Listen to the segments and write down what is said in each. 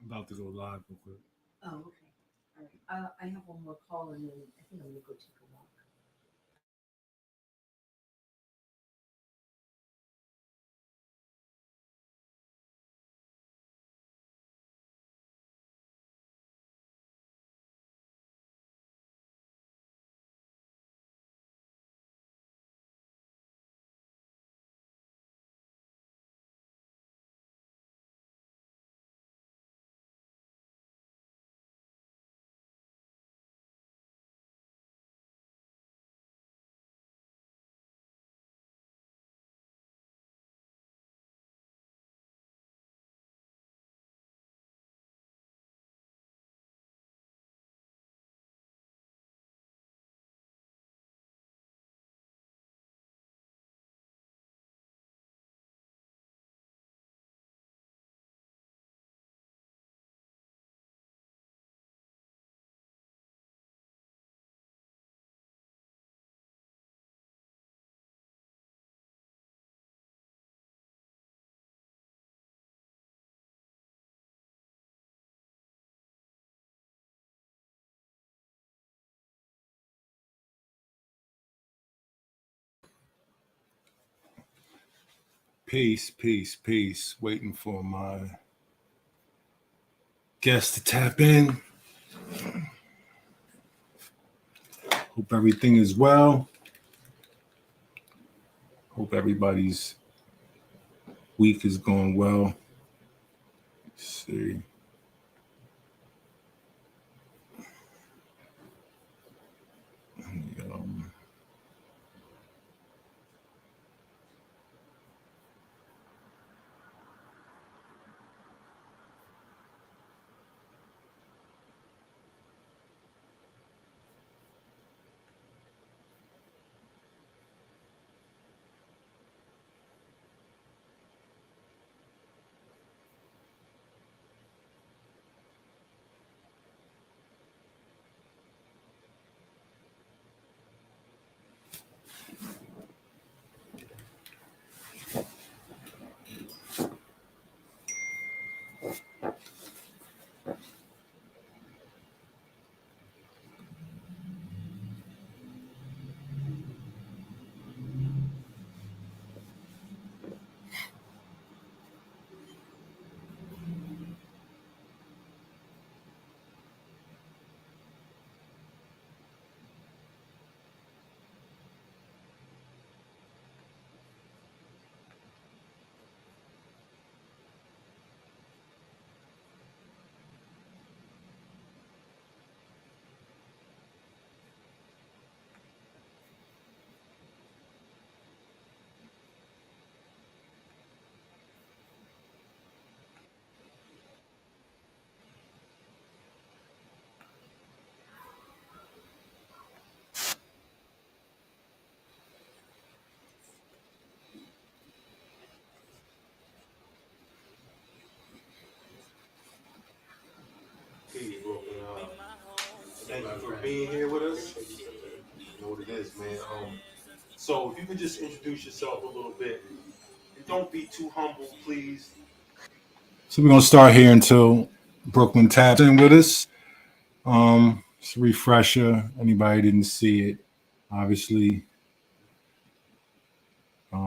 About to go live real quick. Oh, okay. All right. I have one more call and then I think I'm gonna go take a walk. Peace, peace, peace. Waiting for my guest to tap in. Hope everything is well. Hope everybody's week is going well. Let's see. Um, Hey, Brooklyn. Thank you for being here with us. You know what it is, man. So if you could just introduce yourself a little bit, and don't be too humble, please. so we're gonna start here until Brooklyn taps in with us. It's a refresher. Anybody didn't see it, obviously.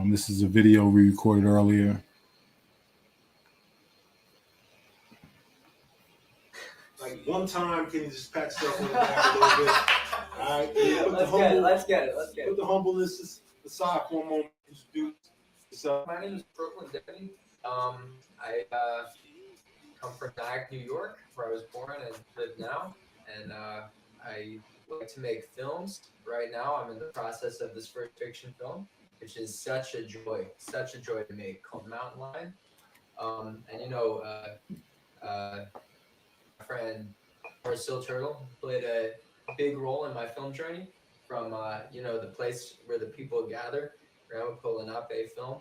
This is a video we recorded earlier. Like one time, can you just pat yourself on the back a little bit? All right, yeah, Let's get it. put the humbleness aside for a moment. Introduce yourself. My name is Brooklyn Demme. I come from Nyack, New York, where I was born and live now. And I like to make films. Right now, I'm in the process of this first fiction film, which is such a joy to make, called Mountain Lion. And my friend Marcel Turtle played a big role in my film journey from the place where the people gather, Ramapo Lenape film.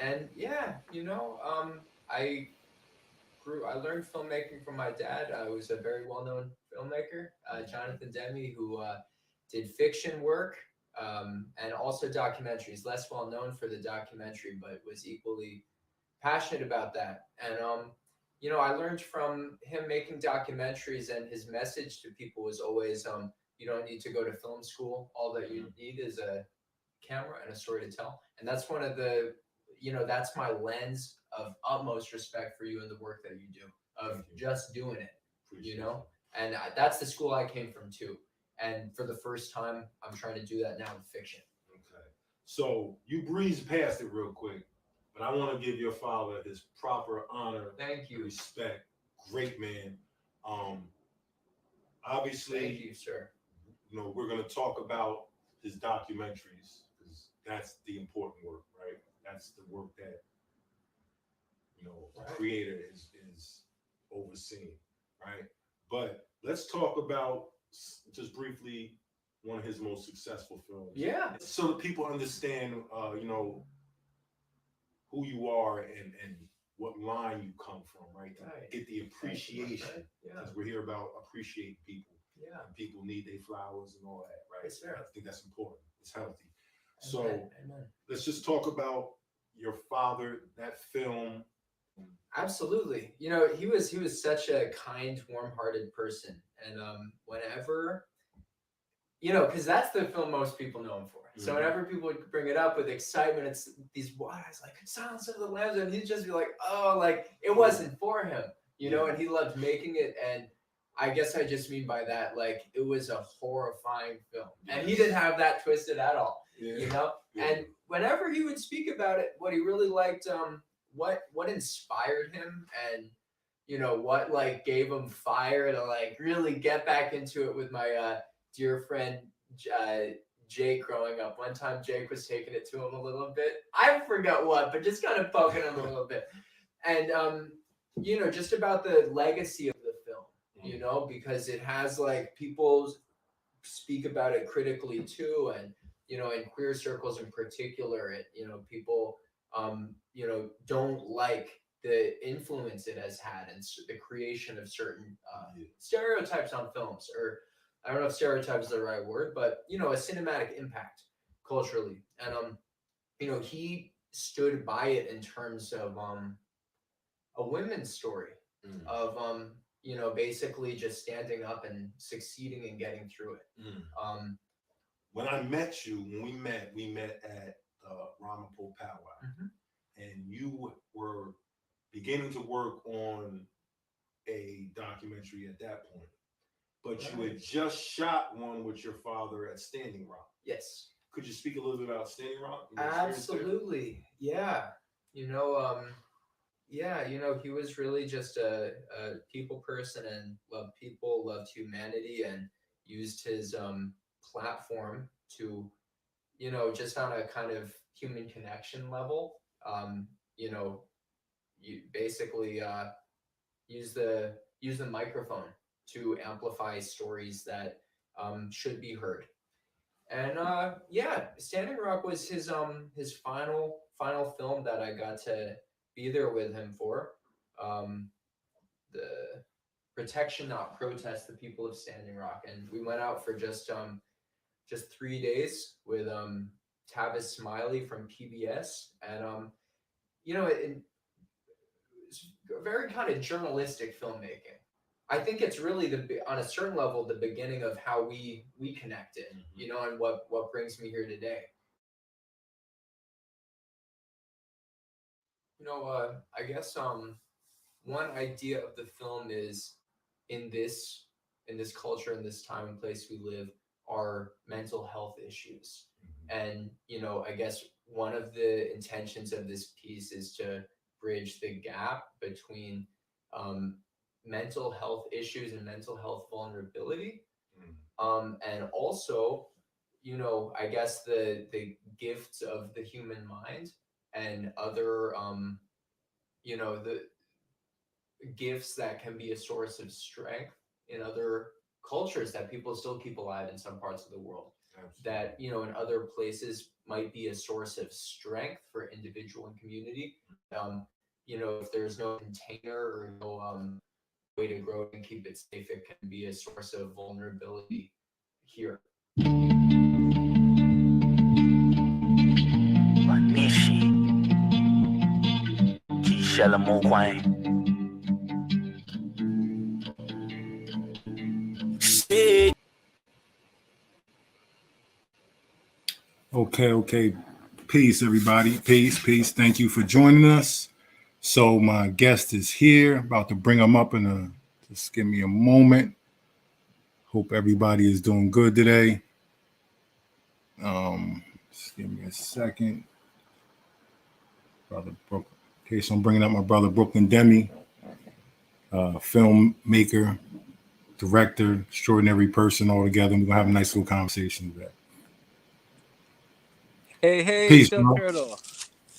And yeah, I I learned filmmaking from my dad. I was a very well-known filmmaker, Jonathan Demme, who did fiction work and also documentaries. Less well known for the documentary, but was equally passionate about that. And you know, I learned from him making documentaries, and his message to people was always, you don't need to go to film school. All that you need is a camera and a story to tell. And that's one of the, you know, that's my lens of utmost respect for you and the work that you do, of just doing it, you know? And that's the school I came from too. And for the first time, I'm trying to do that now with fiction. Okay. So you breezed past it real quick, but I want to give your father his proper honor. Thank you. Respect. Great man. Obviously, Thank you, sir. you know, we're going to talk about his documentaries because that's the important work, right? That's the work that, you know, a creator is overseeing, right? But let's talk about just briefly one of his most successful films. Yeah. So that people understand, you know, who you are and what line you come from, right? Get the appreciation. Because we're here about appreciating people. Yeah. And people need their flowers and all that, right? Yes, sir. I think that's important. It's healthy. Amen. So Amen. let's just talk about your father, that film. Absolutely. You know, he was such a kind, warm-hearted person. And whenever, you know, because that's the film most people know him for. So whenever people would bring it up with excitement, it's these wise, like Silence of the Lambs, and he'd just be like, oh, like it wasn't for him, you know, and he loved making it. And I guess I just mean by that, like it was a horrifying film. And he didn't have that twisted at all, you know? And whenever he would speak about it, what he really liked, what inspired him and, you know, what like gave him fire to like really get back into it with my dear friend, Jake growing up. One time Jake was taking it to him a little bit. I forgot what, but just kind of poking him a little bit. And, you know, just about the legacy of the film, you know, because it has like people speak about it critically too. And, you know, in queer circles in particular, it, you know, people, you know, don't like the influence it has had and the creation of certain stereotypes on films, or I don't know if stereotype is the right word, but, you know, a cinematic impact culturally. And, you know, he stood by it in terms of a women's story of, you know, basically just standing up and succeeding and getting through it. When I met you, when we met at Ramapo Powwow, and you were beginning to work on a documentary at that point. But you had just shot one with your father at Standing Rock. Yes. Could you speak a little bit about Standing Rock? Absolutely. Yeah. You know, you know, he was really just a people person and loved people, loved humanity, and used his platform to, you know, just on a kind of human connection level, you know, you basically use the microphone to amplify stories that should be heard. And yeah, Standing Rock was his final film that I got to be there with him for. The Protection Not Protest, the people of Standing Rock. And we went out for just 3 days with Tavis Smiley from PBS. And you know, it's very kind of journalistic filmmaking. I think it's really on a certain level the beginning of how we connected, you know, and what brings me here today. You know, I guess one idea of the film is in this culture, in this time and place we live, are mental health issues. And, you know, I guess one of the intentions of this piece is to bridge the gap between mental health issues and mental health vulnerability. And also, you know, I guess the gifts of the human mind and other, you know, the gifts that can be a source of strength in other cultures that people still keep alive in some parts of the world. Absolutely. That, you know, in other places might be a source of strength for individual and community. You know, if there's no container or no way to grow and keep it safe, it can be a source of vulnerability here. Nishi, Kishela Mokwang. Okay. Peace, everybody. Peace. Thank you for joining us. So my guest is here. About to bring him up just give me a moment. Hope everybody is doing good today. Just give me a second. Brother Brooklyn. Okay, so I'm bringing up my brother Brooklyn Demme, filmmaker, director, extraordinary person altogether. We're gonna have a nice little conversation today. Hey, Peace, Still bro. Turtle.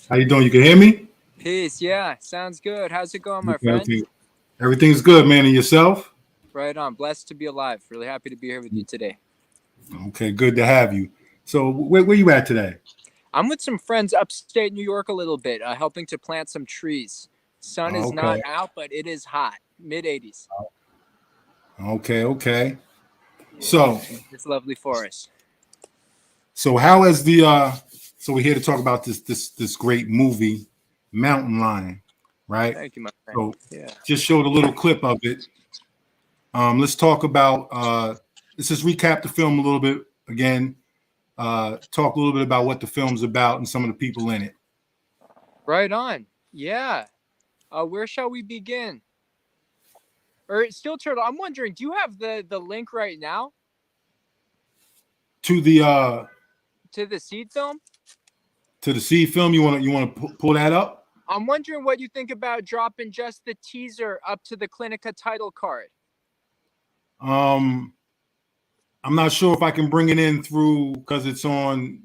How you doing? You can hear me? Peace, yeah, sounds good. How's it going, my friend? Everything's good, man. And yourself? Right on. Blessed to be alive. Really happy to be here with you today. Okay, good to have you. So where you at today? I'm with some friends upstate New York a little bit, helping to plant some trees. Sun is not out, but it is hot. Mid-80s. Okay. So it's lovely forest. So how is the so we're here to talk about this great movie, Mountain Lion, right? Thank you, my friend. So just showed a little clip of it. Let's talk about let's just recap the film a little bit again. Talk a little bit about what the film's about and some of the people in it. Right on. Yeah. Where shall we begin? Or Still Turtle, I'm wondering, do you have the link right now? To the Seed film? To the Seed film, you want to pull that up? I'm wondering what you think about dropping just the teaser up to the Clinica title card. I'm not sure if I can bring it in through because it's on.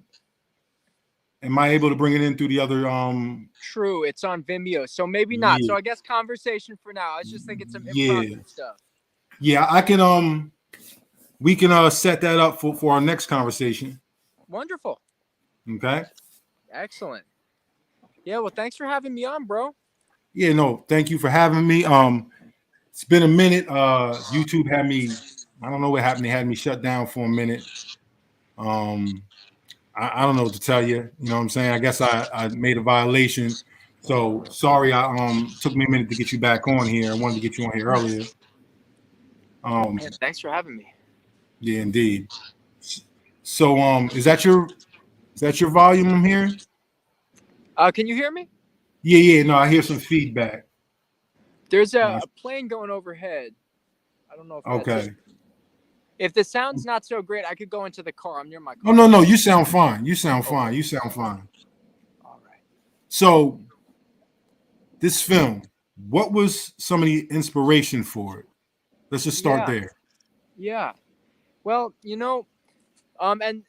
Am I able to bring it in through the other? True, it's on Vimeo, so maybe not. So I guess conversation for now. I was just thinking some impromptu stuff. Yeah, I can. We can set that up for our next conversation. Wonderful. Okay. Excellent. Yeah. Well, thanks for having me on, bro. Yeah. No. Thank you for having me. It's been a minute. YouTube had me. I don't know what happened. They had me shut down for a minute. I don't know what to tell you. You know what I'm saying? I guess I made a violation. So sorry. Took me a minute to get you back on here. I wanted to get you on here earlier. Man, thanks for having me. Yeah, indeed. So is that your volume I'm hearing? Can you hear me? Yeah. No, I hear some feedback. There's a plane going overhead. I don't know if okay. If the sound's not so great, I could go into the car. I'm near my car. Oh, no. You sound fine. You sound fine. All right. So this film, what was some of the inspiration for it? Let's just start there. Yeah. Well, and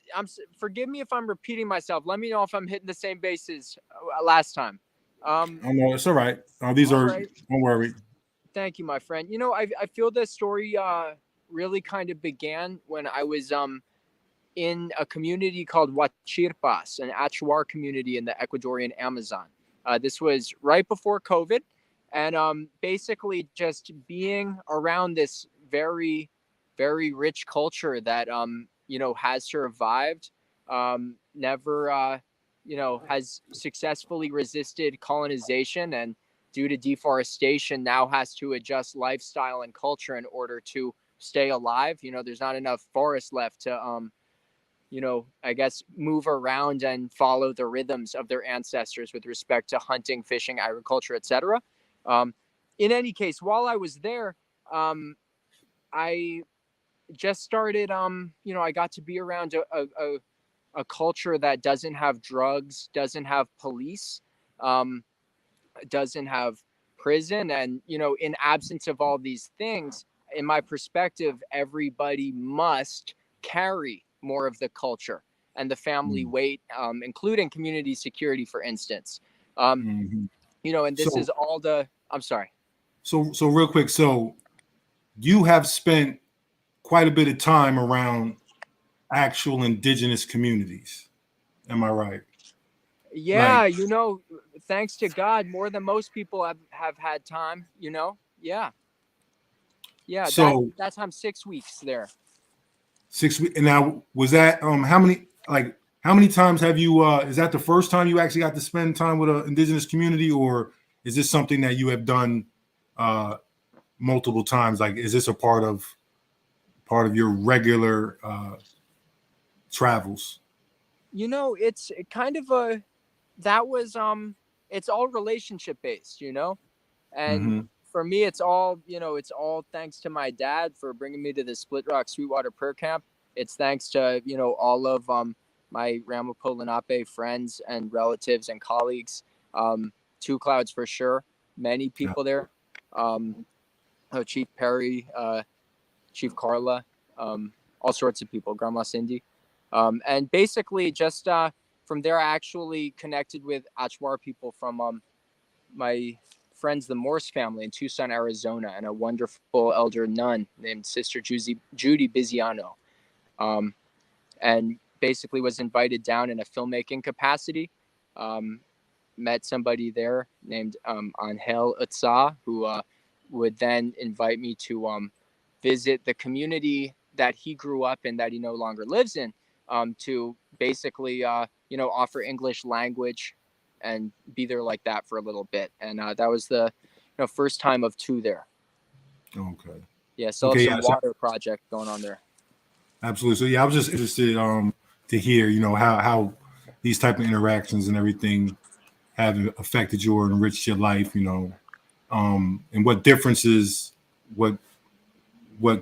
forgive me if I'm repeating myself. Let me know if I'm hitting the same bases last time. I know it's all right. These are right. Don't worry. Thank you, my friend. I feel this story really kind of began when I was in a community called Huachirpas, an Achuar community in the Ecuadorian Amazon. This was right before COVID, and basically just being around this very, very rich culture that has survived, never has successfully resisted colonization, and due to deforestation now has to adjust lifestyle and culture in order to stay alive. There's not enough forest left to I guess move around and follow the rhythms of their ancestors with respect to hunting, fishing, agriculture, etc. In any case, while I was there, I just started I got to be around a culture that doesn't have drugs, doesn't have police, doesn't have prison, and in absence of all these things, in my perspective, everybody must carry more of the culture and the family weight, including community security, for instance. And this is all I'm sorry. So real quick, so you have spent quite a bit of time around actual indigenous communities. Am I right? Yeah, thanks to God, more than most people have had time, Yeah. Yeah, so that's I'm 6 weeks there. 6 weeks. And now, was that how many times have you is that the first time you actually got to spend time with an indigenous community, or is this something that you have done multiple times? Like, is this a part of part of your regular travels? You know, it's kind of a that was it's all relationship based, you know? And Mm-hmm. for me, it's all, you know, it's all thanks to my dad for bringing me to the Split Rock Sweetwater Prayer Camp. It's thanks to, you know, all of my Ramapo Lenape friends and relatives and colleagues. Two Clouds for sure. Many Yeah. people there. Chief Perry, Chief Carla, all sorts of people, Grandma Cindy. And basically just from there, I actually connected with Achwar people from my friends, the Morse family in Tucson, Arizona, and a wonderful elder nun named Sister Judy Biziano. And basically was invited down in a filmmaking capacity. Met somebody there named Angel Utsa, who would then invite me to visit the community that he grew up in that he no longer lives in, to basically, you know, offer English language and be there like that for a little bit. And that was the, you know, first time of two there. Okay. Yeah, still have Okay. some Yeah. So, water project going on there. absolutely. So yeah, I was just interested to hear, you know, how these type of interactions and everything have affected you or enriched your life, you know, and what differences, what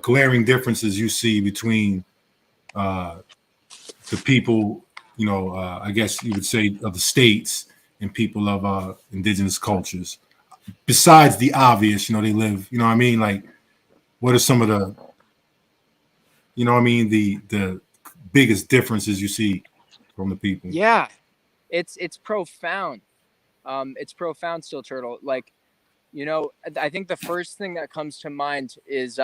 glaring differences you see between uh, the people, you know, I guess you would say of the states and people of indigenous cultures. Besides the obvious, you know, they live, you know what I mean? Like, what are some of the, you know what I mean, the biggest differences you see from the people? Yeah, it's profound. It's profound still, Turtle. Like, you know, I think the first thing that comes to mind is,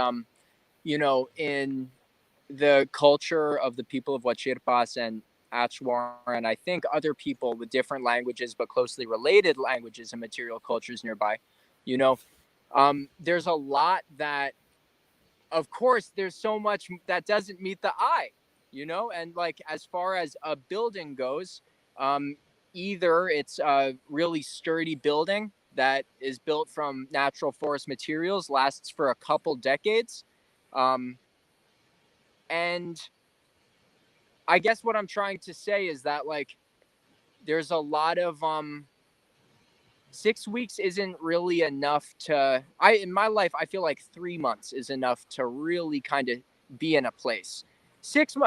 you know, in the culture of the people of Huachirpas and Achwar, and I think other people with different languages but closely related languages and material cultures nearby, you know, there's a lot that, of course, there's so much that doesn't meet the eye, you know, and like as far as a building goes, um, either it's a really sturdy building that is built from natural forest materials, lasts for a couple decades, um, and I guess what I'm trying to say is that like there's a lot of 6 weeks isn't really enough to I in my life I feel like 3 months is enough to really kind of be in a place. 6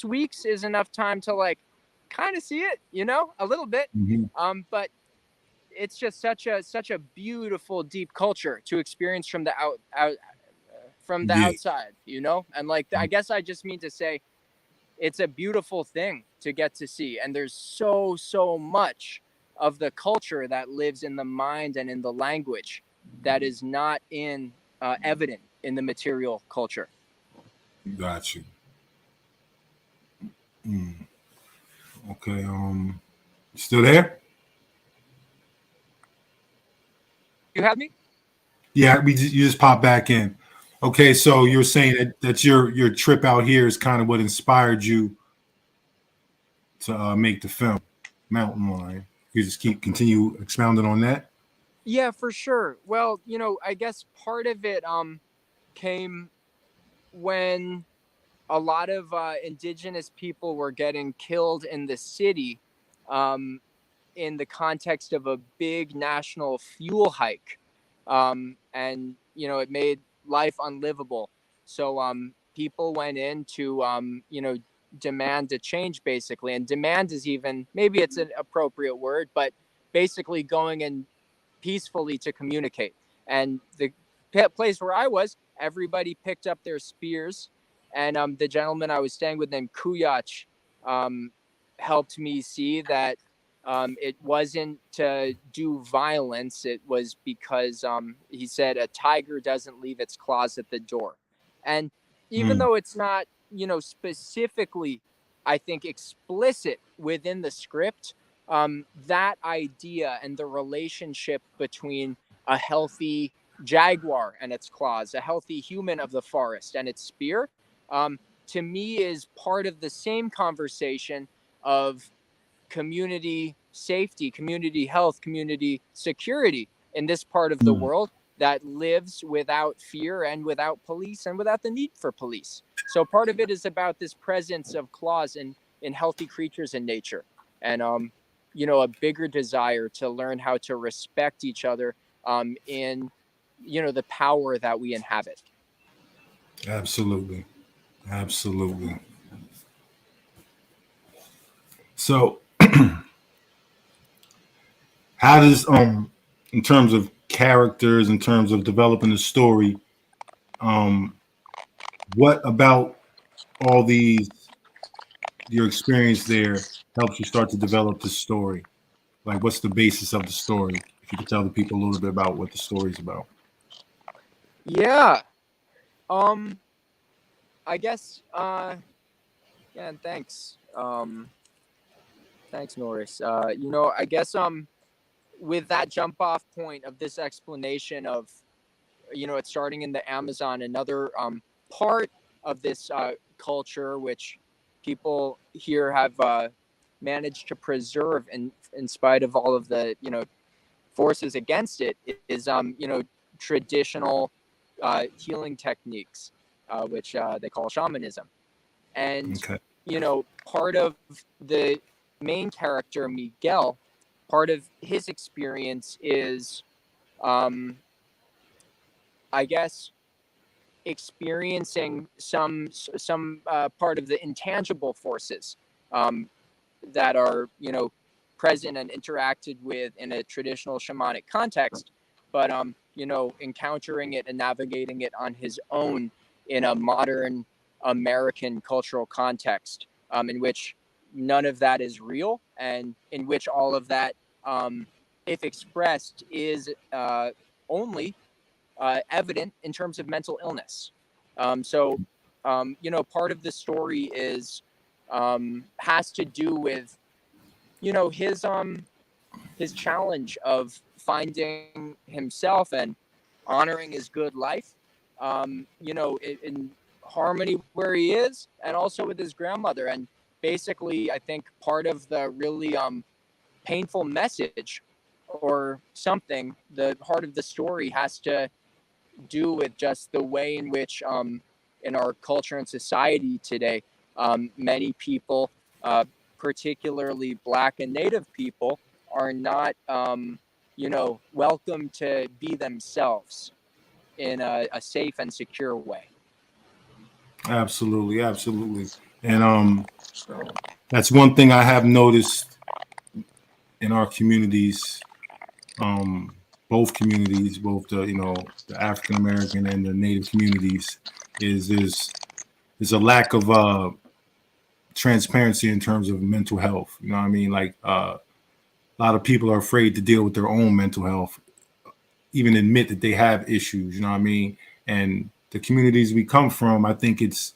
weeks is enough time to like kind of see it, you know, a little bit. Mm-hmm. But it's just such a beautiful deep culture to experience from the out from the Yeah. outside, you know? And like I guess I just mean to say it's a beautiful thing to get to see. And there's so much of the culture that lives in the mind and in the language that is not in evident in the material culture. Got you. Mm. Okay. Still there? You have me? Yeah, you just popped back in. Okay, so you're saying that your trip out here is kind of what inspired you to make the film Mountain Lion. You just continue expounding on that. Yeah, for sure. Well, you know, I guess part of it came when a lot of indigenous people were getting killed in the city, um, in the context of a big national fuel hike. And, you know, it made life unlivable. So people went in to, you know, demand a change basically. And demand is even, maybe it's an appropriate word, but basically going in peacefully to communicate. And the place where I was, everybody picked up their spears. And the gentleman I was staying with named Kuyach um, helped me see that it wasn't to do violence. It was because he said a tiger doesn't leave its claws at the door. And even Mm, though it's not, you know, specifically, I think, explicit within the script, that idea and the relationship between a healthy jaguar and its claws, a healthy human of the forest and its spear, um, to me is part of the same conversation of community safety, community health, community security in this part of the mm, world that lives without fear and without police and without the need for police. So part of it is about this presence of claws in healthy creatures in nature, and a bigger desire to learn how to respect each other in the power that we inhabit. Absolutely. Absolutely. So how does in terms of characters, in terms of developing the story, um what about all these your experience there helps you start to develop the story? Like, what's the basis of the story? If you could tell the people a little bit about what the story's about. Yeah. I guess yeah, and thanks. Thanks, Norris. I guess with that jump off point of this explanation of it's starting in the Amazon, another part of this culture which people here have managed to preserve in spite of all of the forces against it is traditional healing techniques, which they call shamanism. And Okay. part of the main character Miguel, part of his experience is I guess experiencing some part of the intangible forces um, that are present and interacted with in a traditional shamanic context, but encountering it and navigating it on his own in a modern American cultural context, in which none of that is real, and in which all of that, if expressed, is only evident in terms of mental illness. So, part of the story is has to do with his challenge of finding himself and honoring his good life, in harmony where he is, and also with his grandmother. And basically, I think part of the really painful message or something, the heart of the story has to do with just the way in which in our culture and society today, many people, particularly Black and Native people, are not welcome to be themselves in a safe and secure way. Absolutely, absolutely. And that's one thing I have noticed in our communities, um, both communities, both the African American and the Native communities, is there's a lack of transparency in terms of mental health. You know what I mean? Like a lot of people are afraid to deal with their own mental health, even admit that they have issues. You know what I mean? And the communities we come from, I think it's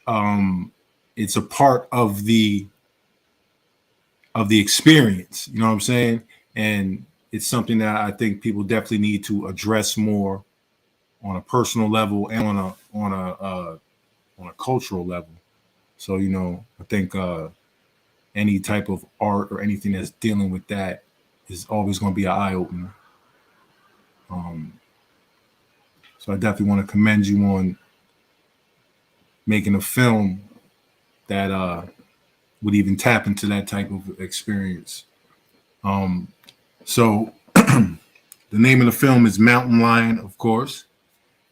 um, it's a part of the experience. You know what I'm saying? And it's something that I think people definitely need to address more on a personal level and on a cultural level. So I think any type of art or anything that's dealing with that is always going to be an eye opener. Um, so I definitely want to commend you on making a film that would even tap into that type of experience. Um, so the name of the film is Mountain Lion, of course,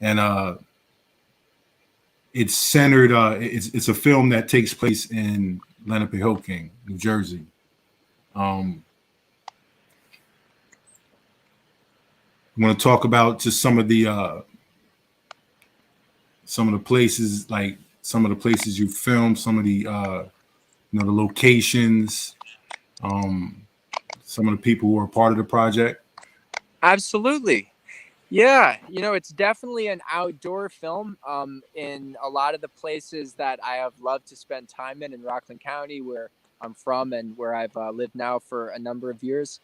and it's centered. It's a film that takes place in Lenapehoking, New Jersey. Um, I want to talk about just some of the places, like some of the places you filmed, some of the the locations, um, some of the people who are part of the project. Absolutely. Yeah, it's definitely an outdoor film. In a lot of the places that I have loved to spend time in Rockland County, where I'm from and where I've lived now for a number of years,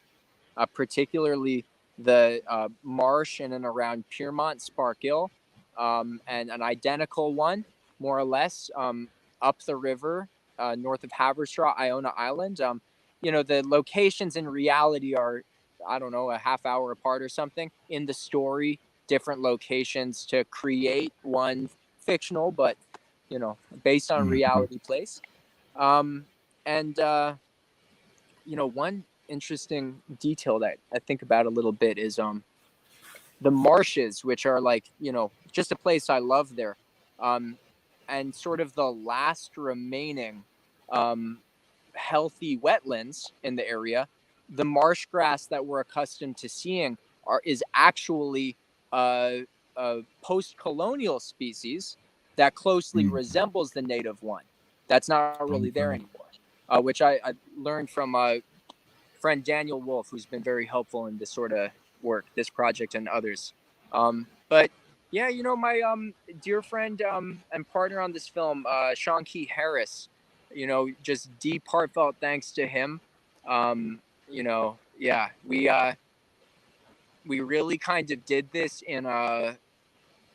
particularly the marsh in and around Piermont, Spark Hill, and an identical one, more or less, up the river, north of Haverstraw, Iona Island. The locations in reality are I don't know, a half hour apart or something in the story, different locations to create one fictional, but, you know, based on reality place. Um, and, you know, one interesting detail that I think about a little bit is the marshes, which are like, you know, just a place I love there. Um, and sort of the last remaining um, healthy wetlands in the area, the marsh grass that we're accustomed to seeing is actually a post-colonial species that closely resembles the native one. That's not really there anymore, which I learned from friend Daniel Wolf, who's been very helpful in this sort of work, this project and others. But yeah, you know, my dear friend and partner on this film, Sean Key Harris, you know, just deep heartfelt thanks to him. You know, yeah, we really kind of did this in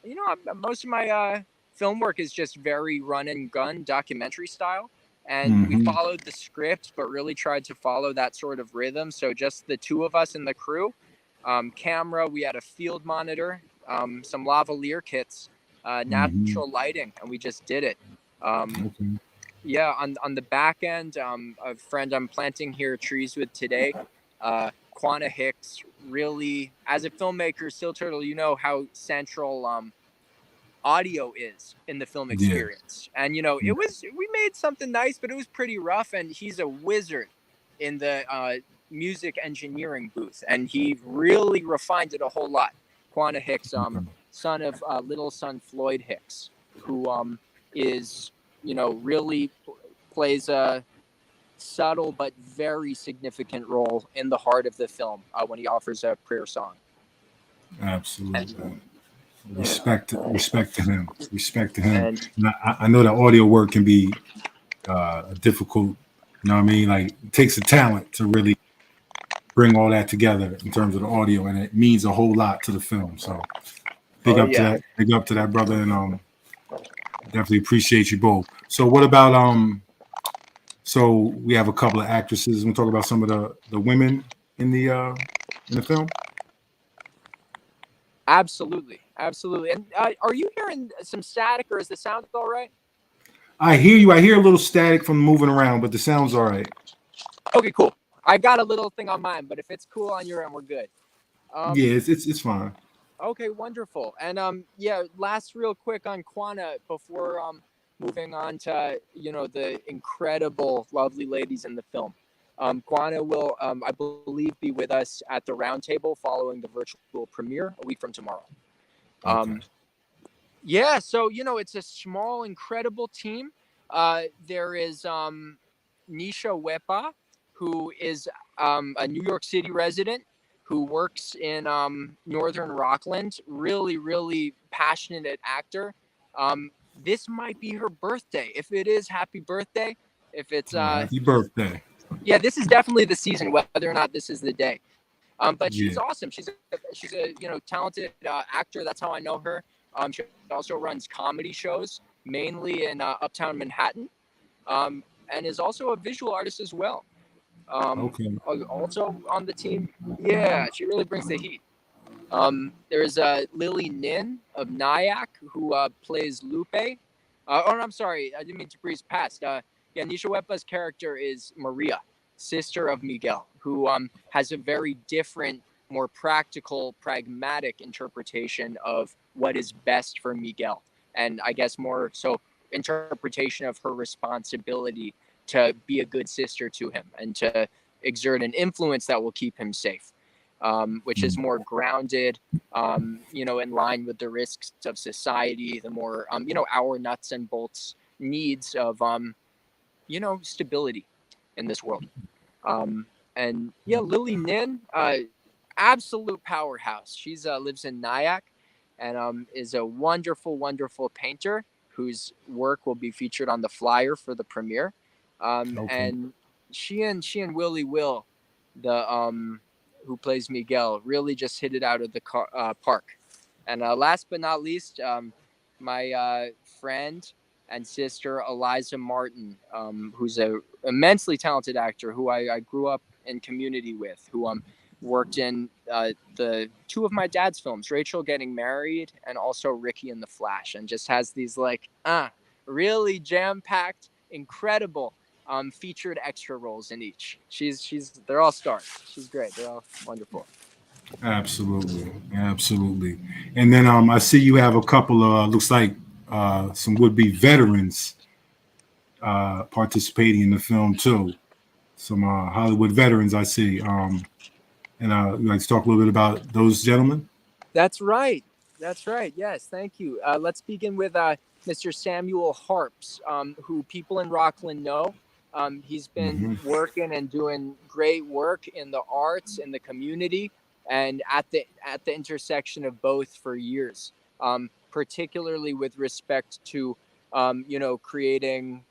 you know, most of my film work is just very run and gun documentary style. And we followed the script, but really tried to follow that sort of rhythm. So just the two of us in the crew, camera, we had a field monitor, some lavalier kits, natural lighting, and we just did it. Yeah, on the back end, a friend I'm planting here trees with today, Quana Hicks, really, as a filmmaker, Still Turtle, you know how central audio is in the film Yeah. experience. And you know, we made something nice, but it was pretty rough. And he's a wizard in the music engineering booth, and he really refined it a whole lot. Quana Hicks, son of little son Floyd Hicks, who is, you know, really plays a subtle but very significant role in the heart of the film when he offers a prayer song. Absolutely. Respect to him. Respect to him. And And I know that audio work can be difficult. You know what I mean? Like, it takes a talent to really bring all that together in terms of the audio, and it means a whole lot to the film. So big up to that. Big up to that brother, and definitely appreciate you both. So what about So we have a couple of actresses. We'll talk about some of the women in the film. absolutely. And are you hearing some static, or is the sound all right? I hear you. I hear a little static from moving around, but the sound's all right. Okay, cool. I got a little thing on mine, but if it's cool on your end, we're good. Yeah, it's fine. Okay, wonderful. And yeah, last real quick on Quana before moving on to, you know, the incredible, lovely ladies in the film. Quana will, I believe, be with us at the roundtable following the virtual premiere a week from tomorrow. Yeah, so, you know, it's a small, incredible team. There is Nisha Wepa, who is a New York City resident who works in Northern Rockland. Really, really passionate actor. This might be her birthday. If it is, happy birthday. If it's Happy birthday. yeah, this is definitely the season, whether or not this is the day. But she's awesome. She's a you know, talented actor. That's how I know her. She also runs comedy shows, mainly in Uptown Manhattan, and is also a visual artist as well. Also on the team, yeah, she really brings the heat. There's Lily Nin of Nyack, who plays Lupe. Oh, no, I'm sorry, I didn't mean to breeze past. Yeah, Nisha Wepa's character is Maria, sister of Miguel, who has a very different, more practical, pragmatic interpretation of what is best for Miguel, and I guess more so interpretation of her responsibility to be a good sister to him and to exert an influence that will keep him safe, which is more grounded, you know, in line with the risks of society, the more, you know, our nuts and bolts needs of, you know, stability in this world. And yeah, Lily Nin, absolute powerhouse. She's lives in Nyack and is a wonderful, wonderful painter whose work will be featured on the flyer for the premiere. And she and Willie Will, the who plays Miguel, really just hit it out of the park. And last but not least, my friend and sister Eliza Martin, who's a immensely talented actor who I grew up in Community with, who worked in the two of my dad's films, Rachel Getting Married and also Ricky and the Flash, and just has these like really jam-packed, incredible featured extra roles in each. They're all stars. She's great. They're all wonderful. Absolutely, absolutely. And then I see you have a couple of looks like some would-be veterans participating in the film too. Some Hollywood veterans I see. And you like to talk a little bit about those gentlemen? That's right. That's right. Yes, thank you. Let's begin with Mr. Samuel Harps, who people in Rockland know. He's been Hmm. working and doing great work in the arts, in the community, and at the intersection of both for years. Particularly with respect to, creating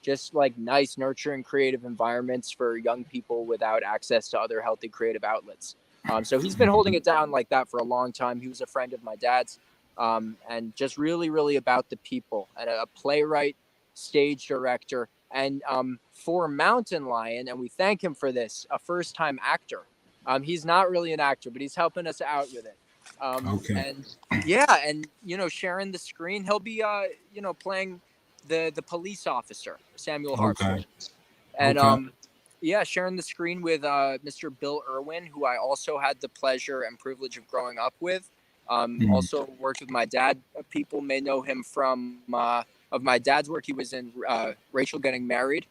just like nice, nurturing, creative environments for young people without access to other healthy creative outlets. So he's been holding it down like that for a long time. He was a friend of my dad's, and just really, really about the people, and a playwright, stage director, and for Mountain Lion, and we thank him for this, a first-time actor. He's not really an actor, but he's helping us out with it. Okay. And yeah, and sharing the screen, he'll be playing the police officer, Samuel Harps, Okay. and Okay. yeah, sharing the screen with Mr. Bill Irwin, who I also had the pleasure and privilege of growing up with. Also worked with my dad. People may know him from of my dad's work. He was in Rachel Getting Married.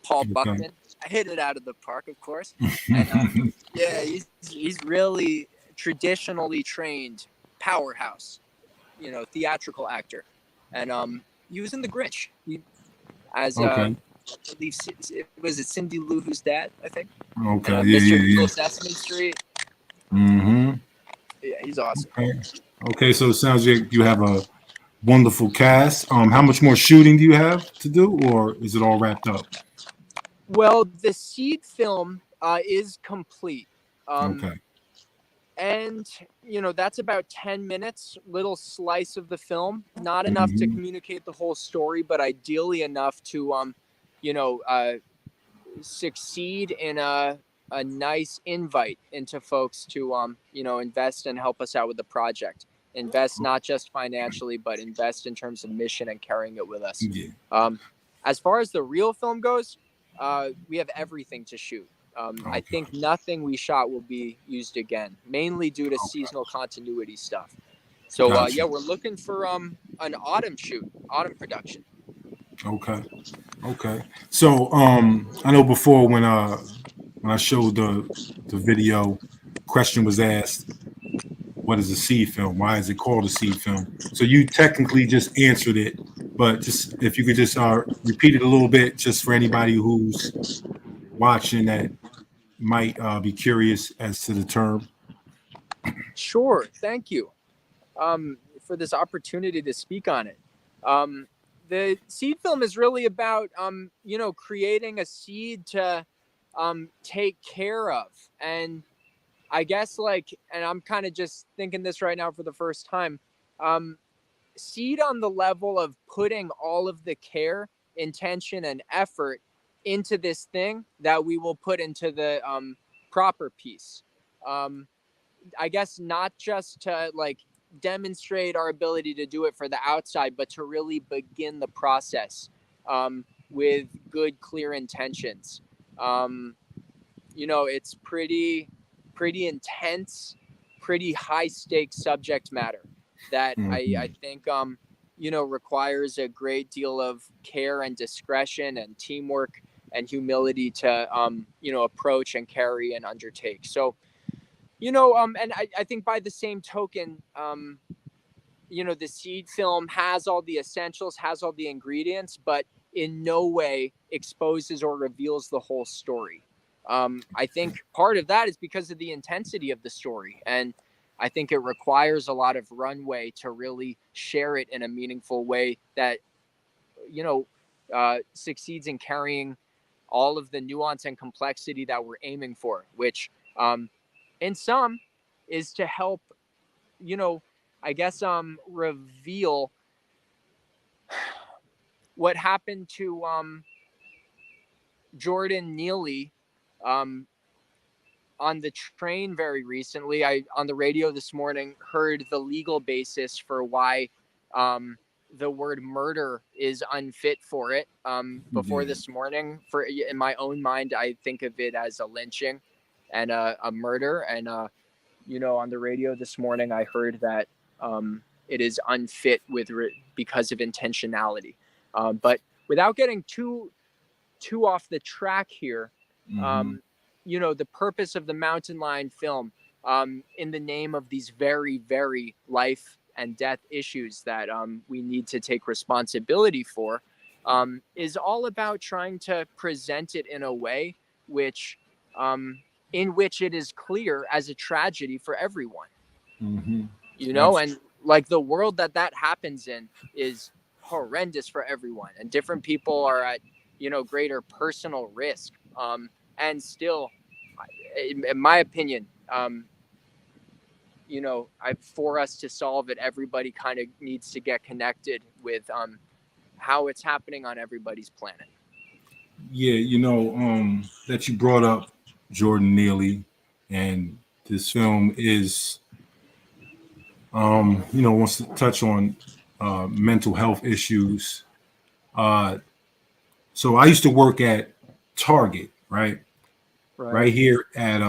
Paul Buckman. I hit it out of the park, of course. And yeah, he's really traditionally trained powerhouse, theatrical actor, and he was in The Grinch. As Okay. I believe was it Cindy Lou Who's dad, I think. Okay. And, Yeah. Mr. Yeah. Evil Sesame Street. Yeah. Mm-hmm. Yeah, he's awesome. Okay. Okay. So it sounds like you have a wonderful cast. How much more shooting do you have to do, or is it all wrapped up? Well, the Seed film is complete. Um, Okay. and that's about 10 minutes, little slice of the film. Not enough to Hmm. communicate the whole story, but ideally enough to you know, uh, succeed in a nice invite into folks to invest and help us out with the project. Invest not just financially, but invest in terms of mission and carrying it with us. Yeah. As far as the real film goes, we have everything to shoot. I Okay. think nothing we shot will be used again, mainly due to Okay. seasonal continuity stuff. So Gotcha. yeah, we're looking for an autumn shoot, autumn production. Okay. Okay. So I know before when I showed the video, question was asked, what is a seed film? Why is it called a seed film? So you technically just answered it, but just if you could just repeat it a little bit, just for anybody who's watching that might be curious as to the term. Sure, thank you for this opportunity to speak on it. Um, the seed film is really about creating a seed to take care of, and I guess and I'm kind of just thinking this right now for the first time. Um, Seed on the level of putting all of the care, intention, and effort into this thing that we will put into the proper piece. Um, I guess not just to demonstrate our ability to do it for the outside, but to really begin the process with good, clear intentions. Um, it's pretty intense, pretty high stakes subject matter that I Mhm. think requires a great deal of care and discretion and teamwork and humility to approach and carry and undertake. So and I think by the same token, the seed film has all the essentials, has all the ingredients, but in no way exposes or reveals the whole story. I think part of that is because of the intensity of the story. And I think it requires a lot of runway to really share it in a meaningful way that, succeeds in carrying all of the nuance and complexity that we're aiming for, which in some is to help, you know, I guess reveal what happened to Jordan Neely um on the train very recently, I on the radio this morning heard the legal basis for why the word murder is unfit for it. Before Yeah. this morning, for in my own mind, I think of it as a lynching and a murder. And on the radio this morning, I heard that it is unfit because of intentionality. But without getting too off the track here, Mhm. the purpose of the Mountain Lion film, in the name of these very, very life and death issues that we need to take responsibility for, is all about trying to present it in a way which, in which it is clear as a tragedy for everyone. Mhm. And like the world that happens in is horrendous for everyone, and different people are at greater personal risk, and still, in my opinion, for us to solve it, everybody kind of needs to get connected with how it's happening on everybody's planet. Yeah, that you brought up Jordan Neely, and this film is, wants to touch on mental health issues. Uh, so I used to work at Target, right, Right. right here at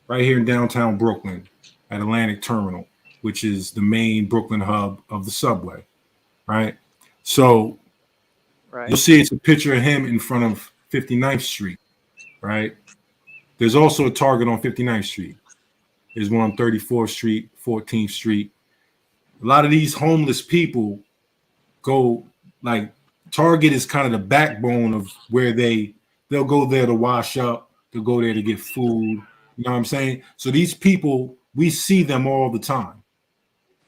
right here in downtown Brooklyn, at Atlantic Terminal, which is the main Brooklyn hub of the subway, right. So you'll Right. see it's a picture of him in front of 59th Street, right. There's also a Target on 59th Street. There's one on 34th Street, 14th Street. A lot of these homeless people go, like, Target is kind of the backbone of where they'll go there to wash up, they'll go there to get food. You know what I'm saying? So these people, we see them all the time.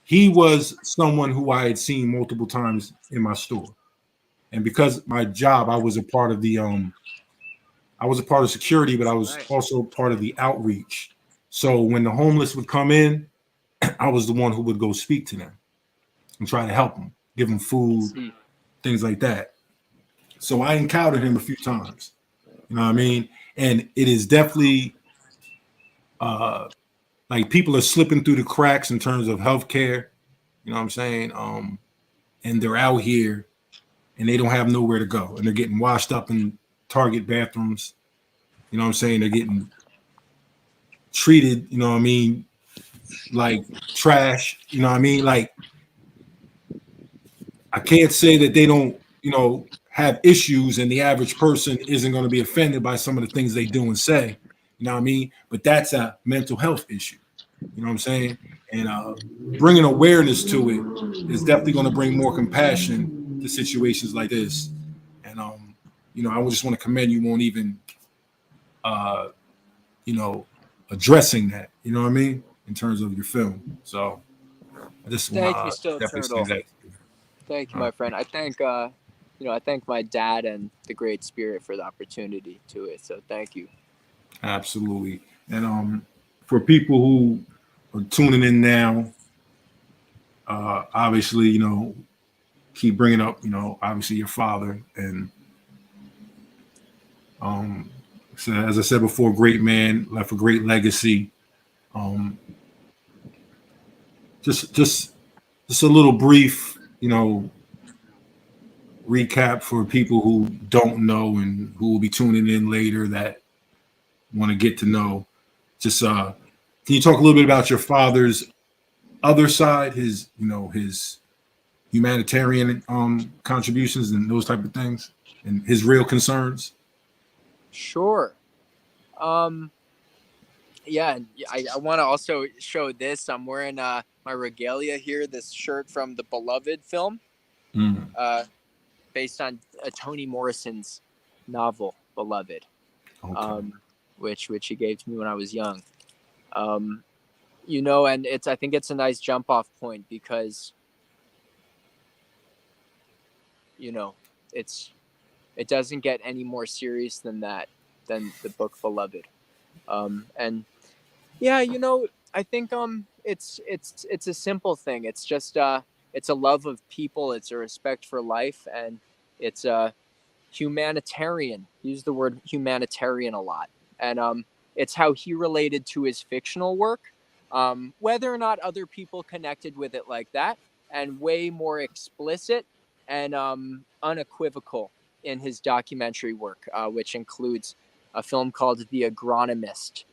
He was someone who I had seen multiple times in my store. And because my job, I was a part of security, but I was Right. also part of the outreach. So when the homeless would come in, I was the one who would go speak to them and try to help them, give them food, See. things like that. So I encountered him a few times. You know what I mean? And it is definitely uh like people are slipping through the cracks in terms of healthcare. You know what I'm saying? And they're out here and they don't have nowhere to go, and they're getting washed up in Target bathrooms. You know what I'm saying? They're getting treated, you know what I mean, like trash. You know what I mean? Like, I can't say that they don't, have issues, and the average person isn't going to be offended by some of the things they do and say. You know what I mean? But that's a mental health issue. You know what I'm saying? And bringing awareness to it is definitely going to bring more compassion to situations like this. And I would just want to commend you on even, uh, you know, addressing that. You know what I mean? In terms of your film. So I just want Thank you, to Still definitely say Turtle. that. Thank you, my friend. I thank my dad and the Great Spirit for the opportunity to it. So thank you. Absolutely. And for people who are tuning in now, obviously, keep bringing up, obviously your father. And um, so as I said before, great man, left a great legacy. Um, just a little brief, recap for people who don't know and who will be tuning in later that want to get to know. Just can you talk a little bit about your father's other side, his humanitarian contributions and those type of things, and his real concerns? Sure. Um, yeah, I want to also show this. I'm wearing my regalia here, this shirt from the Beloved film, Mm, uh, based on Toni Morrison's novel Beloved, okay. um, which he gave to me when I was young. Um, and I think it's a nice jump off point because it's it doesn't get any more serious than that, than the book Beloved. And yeah, I think it's a simple thing. It's just it's a love of people, it's a respect for life, and it's a humanitarian. Use the word humanitarian a lot. And It's how he related to his fictional work, whether or not other people connected with it like that, and way more explicit and unequivocal in his documentary work, which includes a film called The Agronomist,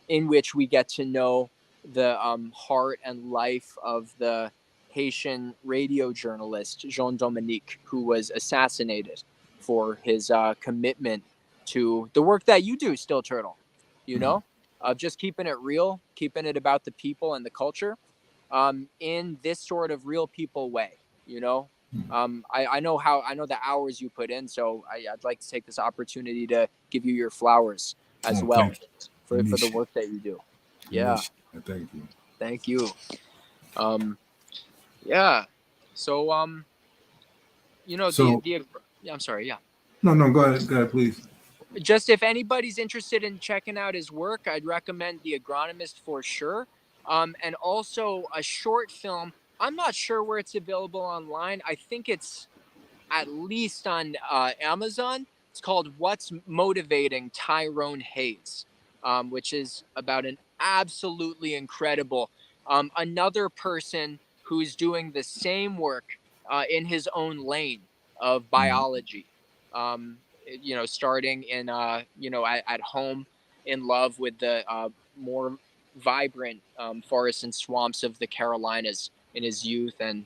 in which we get to know the heart and life of the Haitian radio journalist Jean Dominique, who was assassinated for his commitment to the work that you do, Still Turtle. You know, of just keeping it real, keeping it about the people and the culture, in this sort of real people way. You know, I know the hours you put in, so I'd like to take this opportunity to give you your flowers as Oh, well thank you. for the Appreciate work that you do. it. Yeah, Thank you. thank you. Yeah. So you know So yeah, I'm sorry, yeah. no, go ahead, please. Just if anybody's interested in checking out his work, I'd recommend The Agronomist for sure. And also a short film. I'm not sure where it's available online. I think it's at least on Amazon. It's called What's Motivating Tyrone Hayes, which is about an absolutely incredible, another person who's doing the same work in his own lane of biology. Starting in, at home in love with the more vibrant forests and swamps of the Carolinas in his youth, and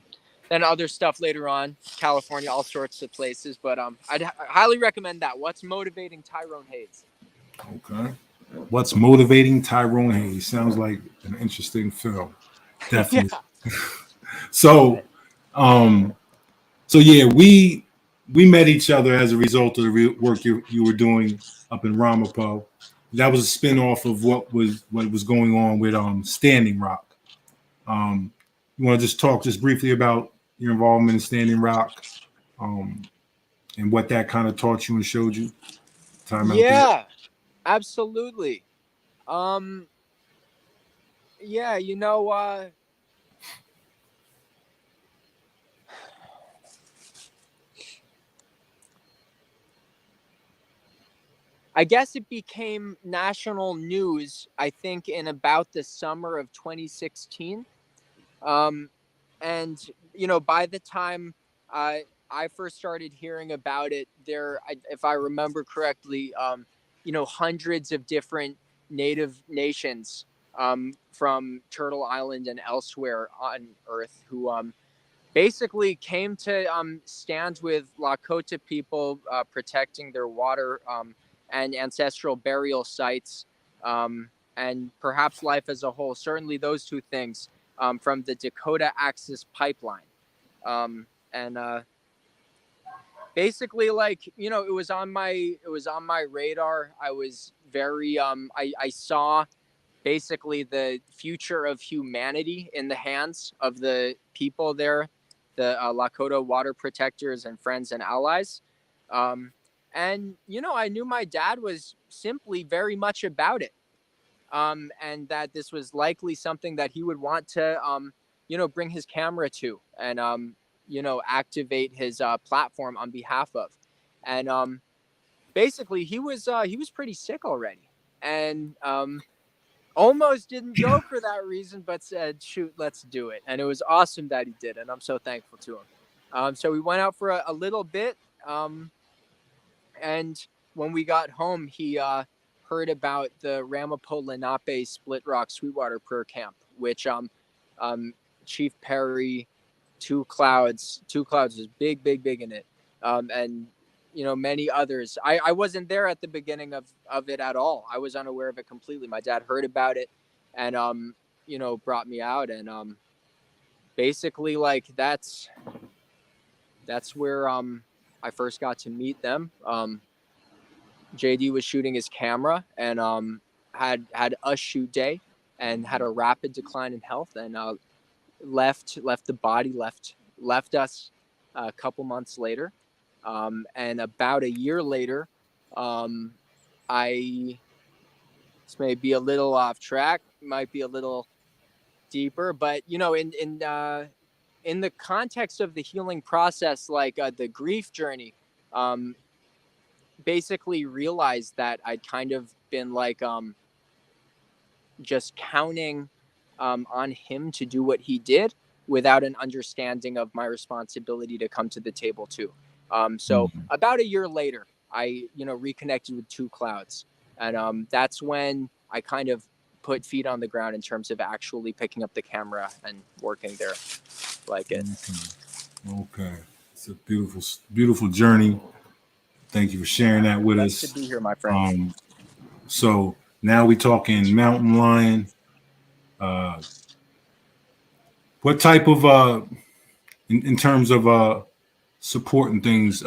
then other stuff later on, California, all sorts of places. But I'd highly recommend that. What's Motivating Tyrone Hayes? Okay. What's Motivating Tyrone Hayes? Sounds like an interesting film. Yeah. Definitely. So, um, so yeah, we met each other as a result of the work you were doing up in Ramapo. That was a spinoff of what was going on with Standing Rock. You want to just talk just briefly about your involvement in Standing Rock, um, and what that kind of taught you and showed you time out there. Yeah, absolutely. Um, yeah, I guess it became national news, I think, in about the summer of 2016. Um, and by the time I first started hearing about it, if I remember correctly, hundreds of different native nations from Turtle Island and elsewhere on Earth who basically came to stand with Lakota people protecting their water and ancestral burial sites, and perhaps life as a whole. Certainly, those two things from the Dakota Access Pipeline, and basically, it was on my radar. I was very I saw basically the future of humanity in the hands of the people there, the Lakota water protectors and friends and allies. And I knew my dad was simply very much about it, and that this was likely something that he would want to, bring his camera to and, activate his platform on behalf of. And basically, he was pretty sick already, and almost didn't go for that reason, but said, "Shoot, let's do it." And it was awesome that he did, and I'm so thankful to him. So we went out for a little bit, and when we got home, he heard about the Ramapo Lenape Split Rock Sweetwater Prayer Camp, which Chief Perry, Two Clouds was big, big, big in it, and many others. I wasn't there at the beginning of it at all. I was unaware of it completely. My dad heard about it, and brought me out, and basically like that's where I first got to meet them. JD was shooting his camera and had a shoot day and had a rapid decline in health, and left the body, left us a couple months later, and about a year later, I this may be a little off track, might be a little deeper, but in the context of the healing process, like the grief journey, basically realized that I'd kind of been like just counting on him to do what he did without an understanding of my responsibility to come to the table too. So about a year later, I reconnected with Two Clouds, and that's when I kind of put feet on the ground in terms of actually picking up the camera and working there like it. Okay. It's a beautiful, beautiful journey. Thank you for sharing that with Nice us. to be here, my friend. So now we talking mountain lion. What type of in terms of support and things,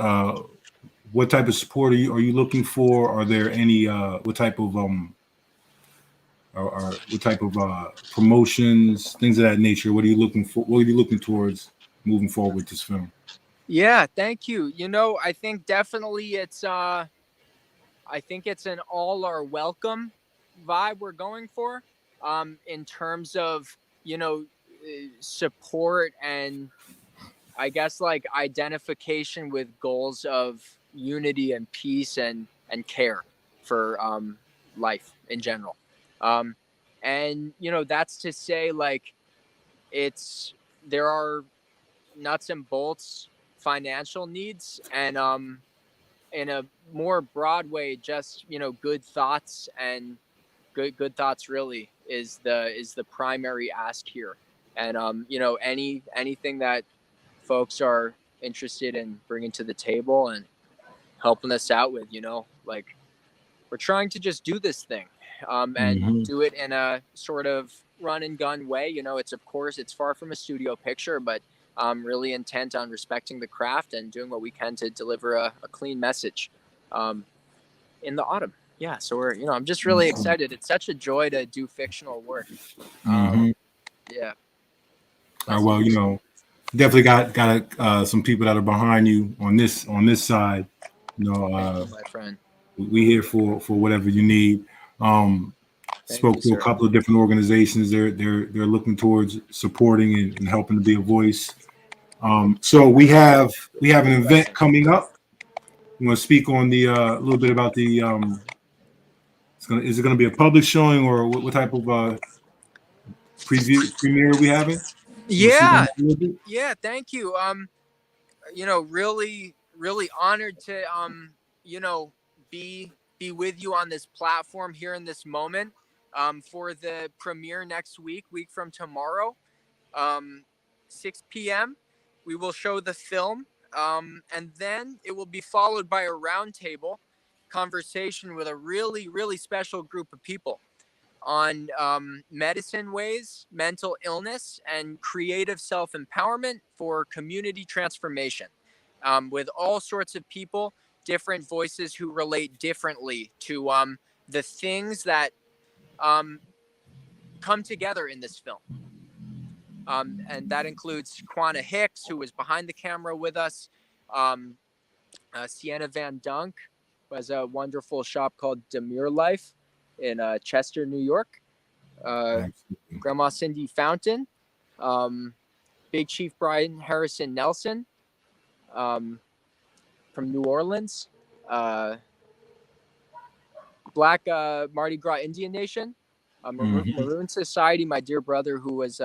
what type of support are you looking for? Are there any what type of or what type of promotions, things of that nature? What are you looking for? What are you looking towards moving forward with this film? Yeah, thank you. I think definitely it's an all are welcome vibe we're going for in terms of, support and I guess like identification with goals of unity and peace and care for life in general. Um and that's to say like it's there are nuts and bolts financial needs and in a more broad way just good thoughts and good thoughts really is the primary ask here and anything that folks are interested in bringing to the table and helping us out with like we're trying to just do this thing and do it in a sort of run and gun way. It's of course it's far from a studio picture, but really intent on respecting the craft and doing what we can to deliver a clean message in the autumn. Yeah, so we're I'm just really excited. It's such a joy to do fictional work. Yeah. Well, definitely got some people that are behind you on this side. Thank you, my friend. We here for whatever you need. Spoke to a couple of different organizations. They're looking towards supporting and helping to be a voice. So we have an event coming up. You want to speak on the a little bit about the is it going to be a public showing or what type of premiere are we having? Yeah. Thank you. Really honored to be with you on this platform here in this moment for the premiere next week from tomorrow 6 p.m. we will show the film and then it will be followed by a roundtable conversation with a really special group of people on medicine ways, mental illness, and creative self-empowerment for community transformation with all sorts of people, different voices who relate differently to the things that come together in this film. And that includes Quana Hicks, who was behind the camera with us, Sienna Van Dunk, who has a wonderful shop called Demure Life in Chester, New York. Grandma Cindy Fountain, Big Chief Brian Harrison Nelson from New Orleans, Black Mardi Gras Indian Nation, Maroon Society, my dear brother who was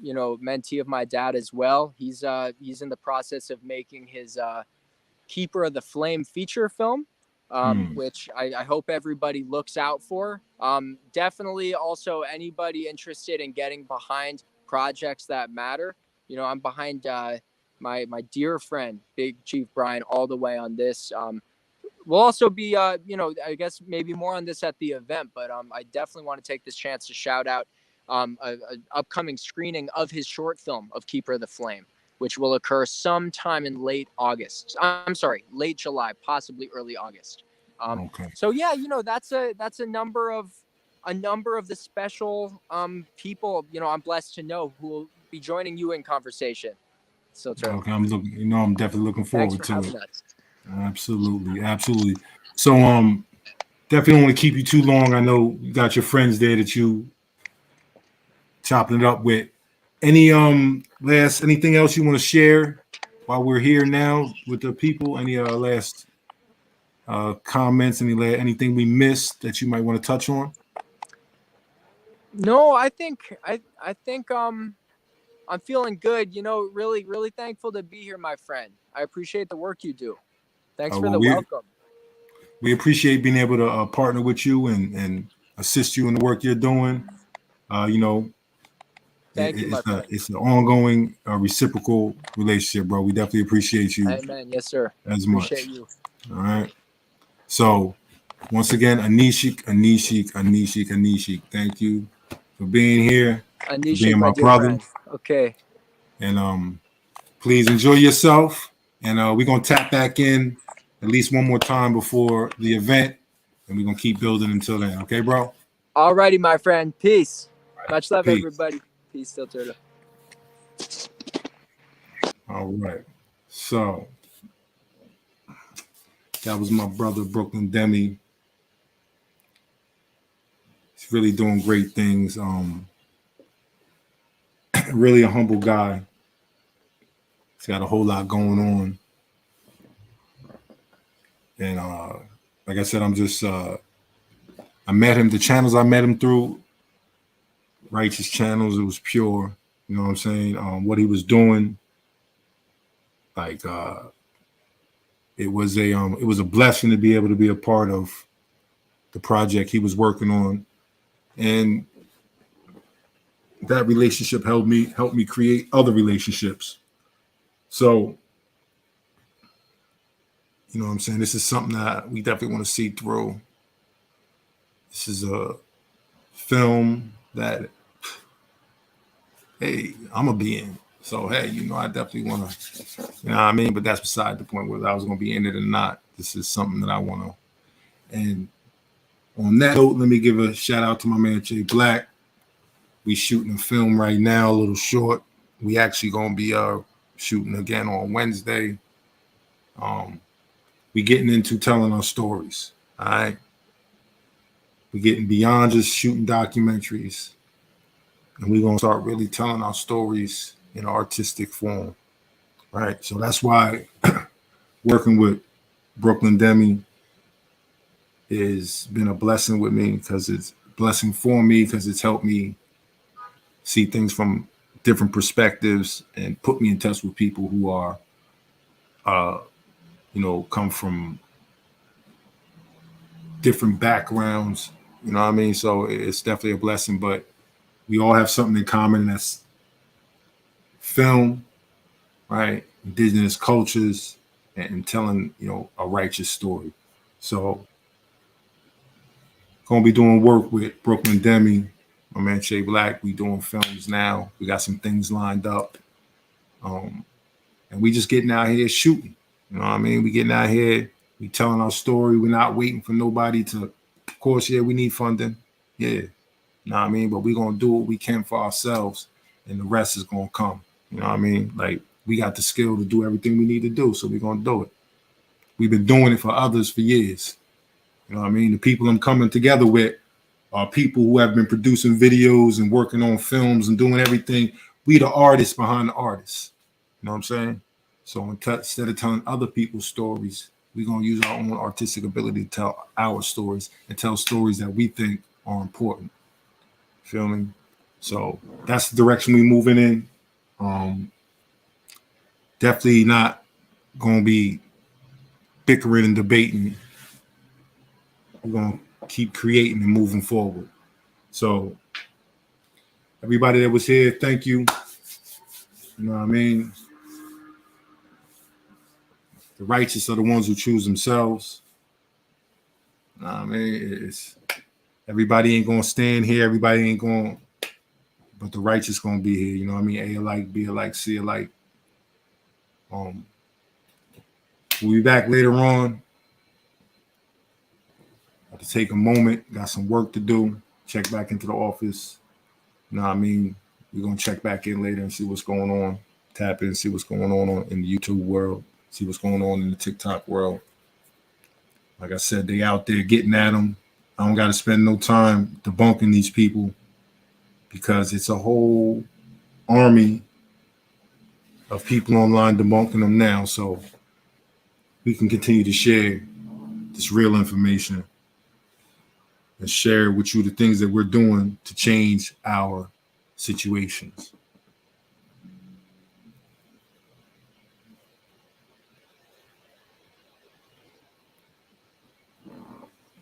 mentee of my dad as well. He's in the process of making his Keeper of the Flame feature film. Which I hope everybody looks out for. Definitely also anybody interested in getting behind projects that matter. I'm behind my dear friend, Big Chief Brian, all the way on this. We'll also be, I guess maybe more on this at the event, but I definitely want to take this chance to shout out an upcoming screening of his short film of Keeper of the Flame, which will occur sometime in late July, possibly early August. So yeah, that's a number of the special people, I'm blessed to know who will be joining you in conversation. So okay, I'm definitely looking forward to it. Us. Absolutely. So definitely don't want to keep you too long. I know you got your friends there that you chopping it up with. Anything else you want to share while we're here now with the people? Any last comments, anything we missed that you might want to touch on? No, I think I'm feeling good. You know, really thankful to be here, my friend. I appreciate the work you do. Thanks for Well, the welcome. we appreciate being able to partner with you and assist you in the work you're doing. You know, Thank you, my friend. it's an ongoing reciprocal relationship, bro. We definitely appreciate you Amen. Yes, sir. as Appreciate much. you. All right. So once again, Anishik, thank you for being here, for Anishik, being my my dear brother. friend. Okay. And please enjoy yourself. And we're gonna tap back in at least one more time before the event, and we're gonna keep building until then. Okay, bro? Alrighty, my friend. Peace. Much love, Peace. everybody. Peace, still turtle. All right. So that was my brother Brooklyn Demme. He's really doing great things. Really a humble guy. He's got a whole lot going on. And like I said, I'm just I met him, the channels I met him through, righteous channels, it was pure. You know what I'm saying? What he was doing, like it was a blessing to be able to be a part of the project he was working on. And that relationship helped me create other relationships. So, you know what I'm saying? This is something that we definitely want to see through. This is a film that, hey, I'm going to be in. So, hey, you know, I definitely want to, you know what I mean? But that's beside the point whether I was going to be in it or not. This is something that I want to. And on that note, let me give a shout out to my man, Jay Black. We shooting a film right now, a little short. We actually going to be shooting again on Wednesday. We getting into telling our stories, all right? We're getting beyond just shooting documentaries. And we're going to start really telling our stories in artistic form, right? So that's why working with Brooklyn Demme has been a blessing with me, because it's a blessing for me, because it's helped me see things from different perspectives and put me in touch with people who are, you know, come from different backgrounds. You know what I mean? So it's definitely a blessing, but we all have something in common, and that's film, right? Indigenous cultures, and telling, you know, a righteous story. So gonna be doing work with Brooklyn Demme, my man Shay Black. We doing films now. We got some things lined up. And we just getting out here shooting. You know what I mean? We getting out here, we telling our story. We're not waiting for nobody to, of course, yeah, we need funding. Yeah. You know what I mean? But we're gonna do what we can for ourselves, and the rest is gonna come. You know what I mean? Like, we got the skill to do everything we need to do, so we're gonna do it. We've been doing it for others for years. You know what I mean? The people I'm coming together with are people who have been producing videos and working on films and doing everything. We the artists behind the artists. You know what I'm saying? So instead of telling other people's stories, we're going to use our own artistic ability to tell our stories and tell stories that we think are important. Feel me? So that's the direction we're moving in. Definitely not going to be bickering and debating. We're going to keep creating and moving forward. So everybody that was here, thank you. You know what I mean? The righteous are the ones who choose themselves. You know what I mean? It's, everybody ain't gonna stand here. Everybody ain't going, but the righteous gonna be here. You know what I mean? A alike, B alike, C alike. We'll be back later on. Have to take a moment. Got some work to do. Check back into the office. You know what I mean? We're gonna check back in later and see what's going on. Tap in, see what's going on in the YouTube world. See what's going on in the TikTok world. Like I said, they out there getting at them. I don't got to spend no time debunking these people, because it's a whole army of people online debunking them now. So we can continue to share this real information and share with you the things that we're doing to change our situations.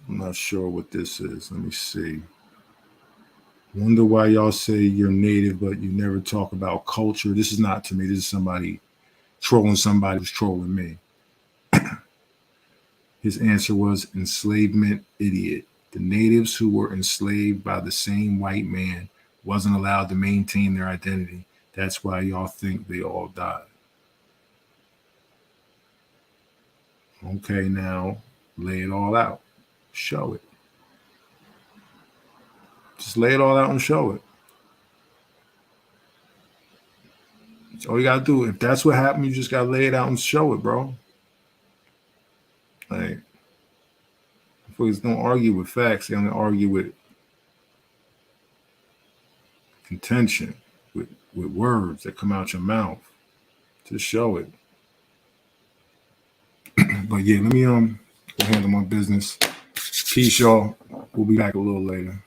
I'm not sure what this is. Let me see. Wonder why y'all say you're native, but you never talk about culture. This is not to me. This is somebody trolling somebody who's trolling me. His answer was enslavement, idiot. The natives who were enslaved by the same white man wasn't allowed to maintain their identity. That's why y'all think they all died. Okay, now lay it all out. Show it. Just lay it all out and show it. That's all you gotta do. If that's what happened, you just gotta lay it out and show it, bro. Like, folks don't argue with facts, they only argue with contention, with words that come out your mouth. Just show it. But yeah, let me go handle my business. Peace, y'all. We'll be back a little later.